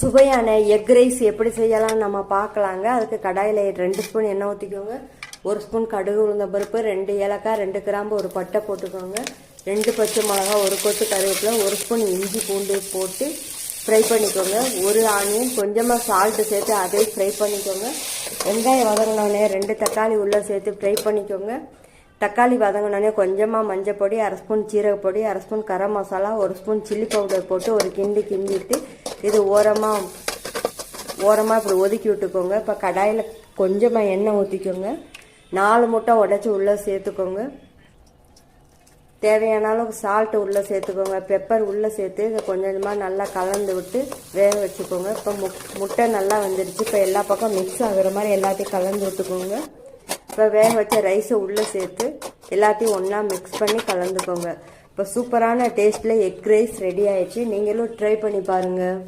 சுவையான egg rice எப்படி செய்யலாம் நம்ம பார்க்கலாங்க. அதுக்கு கடாயில் 2 ஸ்பூன் எண்ணெய் ஊற்றிக்கோங்க. 1 ஸ்பூன் கடுகு உளுந்த பருப்பு, 2 ஏலக்காய், 2 கிராம்பு, 1 பட்டை போட்டுக்கோங்க. 2 பச்சை மிளகா, 1 கொத்து கருவேப்பிலை, 1 ஸ்பூன் இஞ்சி பூண்டு போட்டு ஃப்ரை பண்ணிக்கோங்க. 1 ஆனியன், கொஞ்சமாக சால்ட்டு சேர்த்து அதையும் ஃப்ரை பண்ணிக்கோங்க. வெங்காயம் வதங்கினோடனே 2 தக்காளி உள்ளே சேர்த்து ஃப்ரை பண்ணிக்கோங்க. தக்காளி வதங்கினோடனே கொஞ்சமாக மஞ்சள் பொடி, 1/2 spoon ஜீரகப்பொடி, 1/2 spoon garam masala, 1 spoon chilli powder போட்டு ஒரு கிண்டிட்டு இது ஓரமாக இப்படி ஒதுக்கி விட்டுக்கோங்க. இப்போ கடாயில் கொஞ்சமாக எண்ணெய் ஊற்றிக்கோங்க. 4 முட்டை உடச்சி உள்ளே சேர்த்துக்கோங்க. தேவையான அளவுக்கு சால்ட்டு உள்ளே சேர்த்துக்கோங்க. பெப்பர் உள்ளே சேர்த்து இதை கொஞ்சமாக நல்லா கலந்து விட்டு வேக வச்சுக்கோங்க. இப்போ முட்டை நல்லா வந்துடுச்சு. இப்போ எல்லா பக்கம் மிக்ஸ் ஆகுற மாதிரி எல்லாத்தையும் கலந்து விட்டுக்கோங்க. இப்போ வேக வச்ச ரைஸை உள்ளே சேர்த்து எல்லாத்தையும் ஒன்றா மிக்ஸ் பண்ணி கலந்துக்கோங்க. இப்போ சூப்பரான டேஸ்ட்டில் எக் ரைஸ் ரெடி ஆயிடுச்சு. நீங்களும் ட்ரை பண்ணி பாருங்கள்.